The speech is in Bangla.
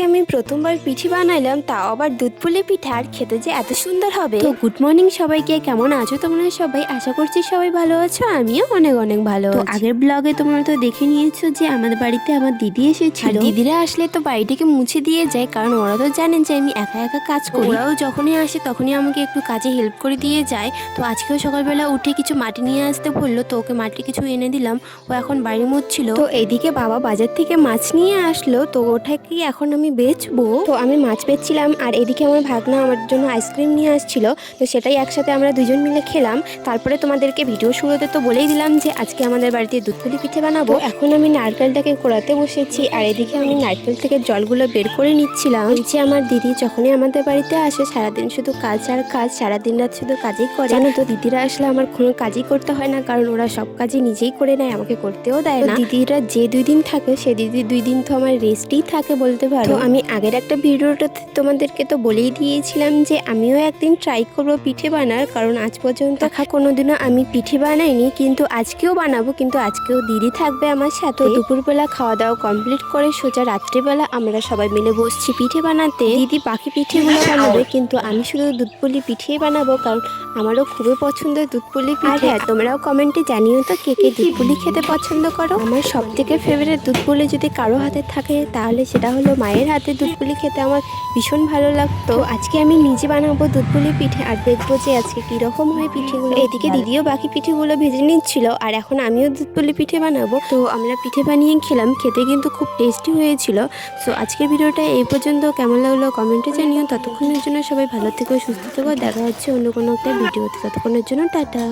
আমি প্রথমবার পিঠে বানাইলাম, তাও আবার দুধ পুলি পিঠা, আর খেতে যে এত সুন্দর হবে। তো গুড মর্নিং সবাইকে, কেমন আছো তোমরা সবাই? আশা করছি সবাই ভালো আছো, আমিও অনেক অনেক ভালো। তো আগের ব্লগে তোমরা তো দেখে নিয়েছো যে আমাদের বাড়িতে আমার দিদি এসেছিল। দিদিরা আসলে তো বাড়িটাকে মুছে দিয়ে যায়, কারণ ওরা তো জানেন যে আমি একা একা কাজ করি। ওরাও যখনই আসে তখনই আমাকে একটু কাজে হেল্প করে দিয়ে যায়। তো আজকেও সকালবেলা উঠে কিছু মাটি নিয়ে আসতে বললো, তো ওকে মাটি কিছু এনে দিলাম। ও এখন বাড়ি মুছছিল। তো এইদিকে বাবা বাজার থেকে মাছ নিয়ে আসলো, তো ওটাকে এখন আমি বেচবো। তো আমি মাছ বেচছিলাম, আর এদিকে আমার ভাগনা আমার জন্য আইসক্রিম নিয়ে আসছিল। তো সেটাই একসাথে আমরা দুজন মিলে খেলাম। তারপরে তোমাদেরকে ভিডিও শুরুতে তো বলেই দিলাম যে আজকে আমাদের বাড়িতে দুধ পুলি পিঠে বানাবো। এখন আমি নারকেলটাকে কোড়াতে বসেছি, আর এদিকে আমি নারকেল থেকে জলগুলো বের করে নিচ্ছিলাম। যে আমার দিদি যখনই আমাদের বাড়িতে আসে সারাদিন শুধু কাজ আর কাজ, সারাদিন রাত শুধু কাজই করে। জানো তো, দিদিরা আসলে আমার কোনো কাজই করতে হয় না, কারণ ওরা সব কাজই নিজেই করে নেয়, আমাকে করতেও দেয় না। দিদিরা যে 2 দিন থাকে, সে দিদি 2 দিন তো আমার রেস্টই থাকে বলতে পারো। তো আমি আগের একটা ভিডিওটাতে তোমাদেরকে তো বলেই দিয়েছিলাম যে আমিও একদিন ট্রাই করবো পিঠে বানার, কারণ আজ পর্যন্ত কোনোদিনও আমি পিঠে বানাইনি, কিন্তু আজকেও বানাবো। কিন্তু আজকেও দিদি থাকবে আমার সাথে। দুপুরবেলা খাওয়া দাওয়া কমপ্লিট করে সোজা রাত্রিবেলা আমরা সবাই মিলে বসছি পিঠে বানাতে। দিদি বাকি পিঠেগুলো বানাবে, কিন্তু আমি শুধু দুধ পুলি পিঠেই বানাবো, কারণ আমারও খুবই পছন্দের দুধ পুলি পিঠে। আর হ্যাঁ, তোমরাও কমেন্টে জানিও তো কে কে দুধ পুলি খেতে পছন্দ করো। আমার সব থেকে ফেভারিট দুধ পুলি যদি কারো হাতে থাকে, তাহলে সেটা হলো মায়ের হাতে দুধ পুলি খেতে আমার ভীষণ ভালো লাগতো। আজকে আমি নিজে বানাবো দুধ পুলি পিঠে, আর দেখবো যে আজকে কিরকম হয় পিঠেগুলো। এদিকে দিদিও বাকি পিঠেগুলো ভেজে নিচ্ছিল, আর এখন আমিও দুধ পুলি পিঠে বানাবো। তো আমরা পিঠে বানিয়ে খেলাম, খেতে কিন্তু খুব টেস্টি হয়েছিল। সো আজকের ভিডিওটা এই পর্যন্ত। কেমন লাগলো কমেন্টে জানিও। ততক্ষণের জন্য সবাই ভালো থেকো, সুস্থ থেকো। দেখা হচ্ছে অন্য কোনো একটা ভিডিওতে। ততক্ষণের জন্য টাটা।